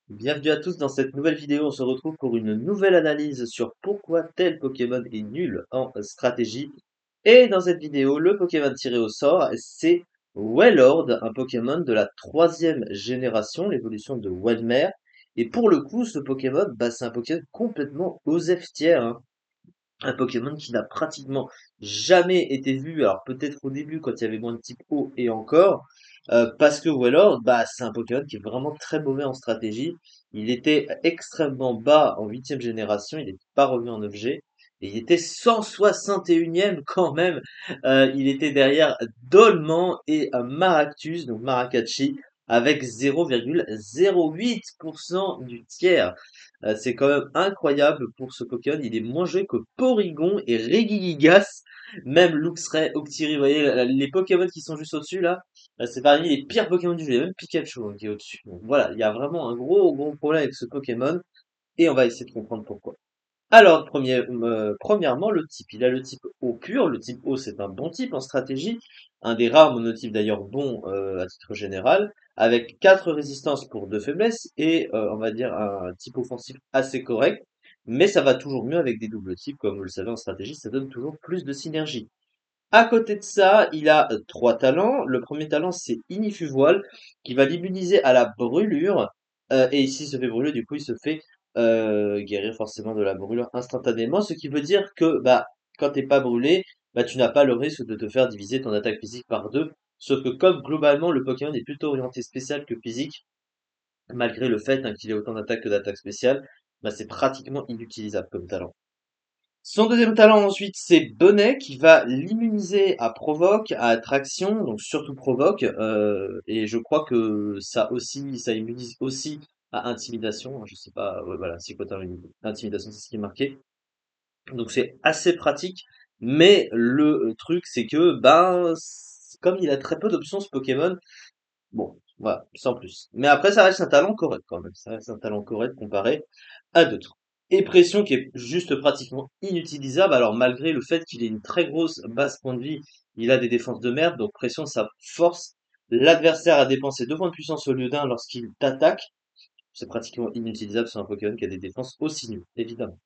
Bienvenue à tous dans cette nouvelle vidéo. On se retrouve pour une nouvelle analyse sur pourquoi tel Pokémon est nul en stratégie. Et dans cette vidéo, le Pokémon tiré au sort, c'est Wailord, un Pokémon de la troisième génération, l'évolution de Wailmer. Et pour le coup, ce Pokémon, c'est un Pokémon complètement OSEF tiers, hein. Un Pokémon qui n'a pratiquement jamais été vu, alors peut-être au début quand il y avait moins de type eau et encore, parce que Wailord, c'est un Pokémon qui est vraiment très mauvais en stratégie. Il était extrêmement bas en huitième génération, il n'est pas revu en objet, et il était 161e quand même. Il était derrière Dolman et Maractus, donc Maracatchi, avec 0,08% du tiers. C'est quand même incroyable pour ce Pokémon. Il est moins joué que Porygon et Regigigas, même Luxray, Octillery. Vous voyez, les Pokémon qui sont juste au-dessus là, c'est parmi les pires Pokémon du jeu. Il y a même Pikachu qui est au-dessus. Donc voilà, il y a vraiment un gros problème avec ce Pokémon et on va essayer de comprendre pourquoi. Alors, premièrement, le type. Il a le type eau pur. Le type eau, c'est un bon type en stratégie. Un des rares monotypes d'ailleurs bons à titre général, avec 4 résistances pour 2 faiblesses et on va dire un type offensif assez correct. Mais ça va toujours mieux avec des doubles types, comme vous le savez en stratégie, ça donne toujours plus de synergie. À côté de ça, il a 3 talents. Le premier talent, c'est Inifuvoile, qui va l'immuniser à la brûlure. Et ici, il se fait brûler, du coup, il se fait guérir forcément de la brûlure instantanément. Ce qui veut dire que quand t'es pas brûlé, tu n'as pas le risque de te faire diviser ton attaque physique par deux. Sauf que comme globalement, le Pokémon est plutôt orienté spécial que physique, malgré le fait qu'il ait autant d'attaques que d'attaques spéciales, c'est pratiquement inutilisable comme talent. Son deuxième talent ensuite, c'est Bonnet qui va l'immuniser à Provoque, à Attraction, donc surtout Provoque, et je crois que ça aussi, ça immunise aussi à Intimidation, hein, je sais pas, ouais, voilà, Intimidation, c'est ce qui est marqué. Donc c'est assez pratique, mais le truc c'est que, comme il a très peu d'options ce Pokémon, bon, voilà, sans plus. Mais après, ça reste un talent correct quand même. Ça reste un talent correct comparé à d'autres. Et Pression qui est juste pratiquement inutilisable. Alors malgré le fait qu'il ait une très grosse base point de vie, il a des défenses de merde. Donc Pression, ça force l'adversaire à dépenser 2 points de puissance au lieu d'un lorsqu'il t'attaque. C'est pratiquement inutilisable sur un Pokémon qui a des défenses aussi nulles, évidemment.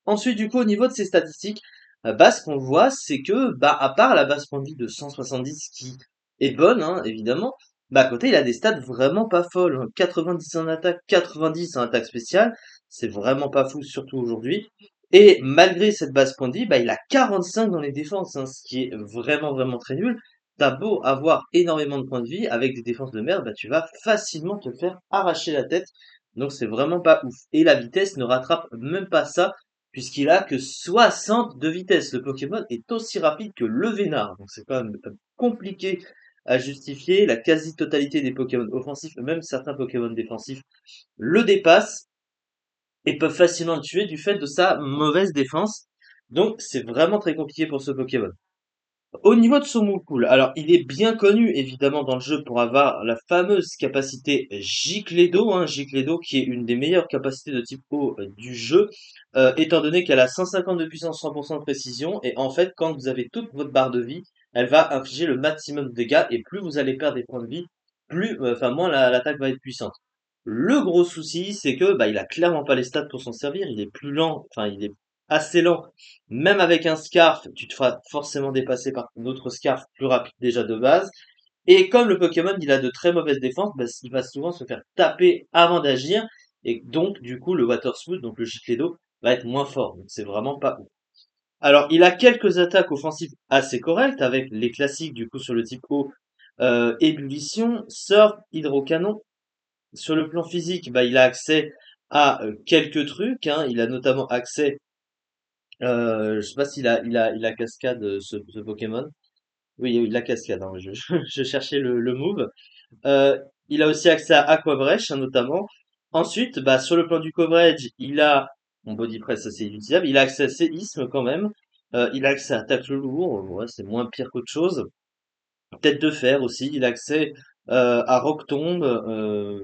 Ensuite, du coup, au niveau de ses statistiques, ce qu'on voit, c'est que, à part la base point de vie de 170 qui est bonne, hein, évidemment, à côté, il a des stats vraiment pas folles, hein. 90 en attaque, 90 en attaque spéciale, c'est vraiment pas fou, surtout aujourd'hui. Et malgré cette base point de vie, il a 45 dans les défenses, hein, ce qui est vraiment très nul. T'as beau avoir énormément de points de vie, avec des défenses de merde, tu vas facilement te faire arracher la tête. Donc c'est vraiment pas ouf. Et la vitesse ne rattrape même pas ça puisqu'il a que 60 de vitesse. Le Pokémon est aussi rapide que le Vénard, donc c'est quand même compliqué à justifier. La quasi-totalité des Pokémon offensifs, même certains Pokémon défensifs, le dépassent et peuvent facilement le tuer du fait de sa mauvaise défense. Donc c'est vraiment très compliqué pour ce Pokémon. Au niveau de son Moukoul, alors il est bien connu évidemment dans le jeu pour avoir la fameuse capacité Giclédo, hein, Giclédo qui est une des meilleures capacités de type eau du jeu, étant donné qu'elle a 150 de puissance, 100% de précision, et en fait quand vous avez toute votre barre de vie, elle va infliger le maximum de dégâts, et plus vous allez perdre des points de vie, moins l'attaque va être puissante. Le gros souci, c'est que il a clairement pas les stats pour s'en servir, il est plus lent, enfin il est assez lent même avec un Scarf, tu te feras forcément dépasser par un autre Scarf plus rapide déjà de base. Et comme le Pokémon, il a de très mauvaises défenses, il va souvent se faire taper avant d'agir. Et donc, du coup, le Water Smooth, donc le gilet d'eau, va être moins fort. Donc, c'est vraiment pas ouf. Alors, il a quelques attaques offensives assez correctes, avec les classiques, du coup, sur le type eau, ébullition, surf, hydrocanon. Sur le plan physique, il a accès à quelques trucs, hein. Il a notamment accès je sais pas il a cascade, ce Pokémon. Oui, il a cascade, hein, je cherchais le move. Il a aussi accès à Aqua Breach, hein, notamment. Ensuite, sur le plan du coverage, il a, bon, Body Press, ça c'est inutilisable, il a accès à Séisme quand même. Il a accès à Attaque le lourd, ouais, c'est moins pire qu'autre chose. Tête de fer aussi, il a accès à Rock Tomb,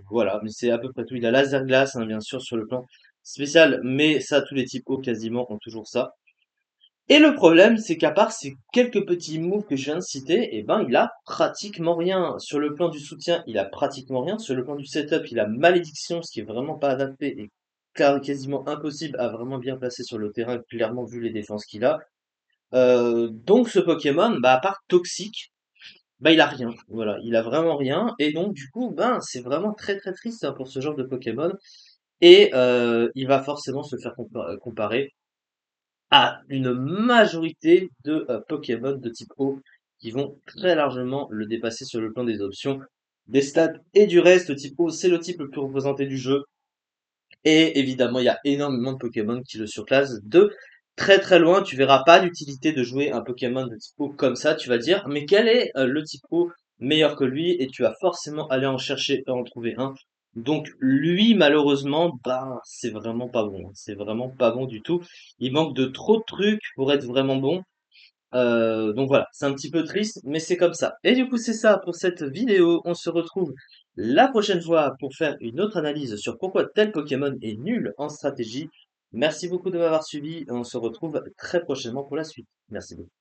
voilà, mais c'est à peu près tout. Il a Laser Glace, hein, bien sûr, sur le plan spécial, mais ça, tous les types hauts quasiment ont toujours ça. Et le problème, c'est qu'à part ces quelques petits moves que je viens de citer, eh ben, il a pratiquement rien. Sur le plan du soutien, il a pratiquement rien. Sur le plan du setup, il a malédiction, ce qui est vraiment pas adapté et quasiment impossible à vraiment bien placer sur le terrain, clairement vu les défenses qu'il a. Donc ce Pokémon, bah, à part toxique, bah, il a rien. Voilà, il a vraiment rien. Et donc, du coup, ben, c'est vraiment très très triste hein, pour ce genre de Pokémon. Et il va forcément se faire comparer à une majorité de Pokémon de type eau qui vont très largement le dépasser sur le plan des options, des stats et du reste. Le type eau, c'est le type le plus représenté du jeu. Et évidemment, il y a énormément de Pokémon qui le surclassent de très très loin. Tu verras pas l'utilité de jouer un Pokémon de type eau comme ça. Tu vas dire, mais quel est le type eau meilleur que lui? Et tu vas forcément aller en chercher et en trouver un. Donc lui, malheureusement, bah c'est vraiment pas bon. C'est vraiment pas bon du tout. Il manque de trop de trucs pour être vraiment bon. Donc voilà, c'est un petit peu triste, mais c'est comme ça. Et du coup, c'est ça pour cette vidéo. On se retrouve la prochaine fois pour faire une autre analyse sur pourquoi tel Pokémon est nul en stratégie. Merci beaucoup de m'avoir suivi et on se retrouve très prochainement pour la suite. Merci beaucoup.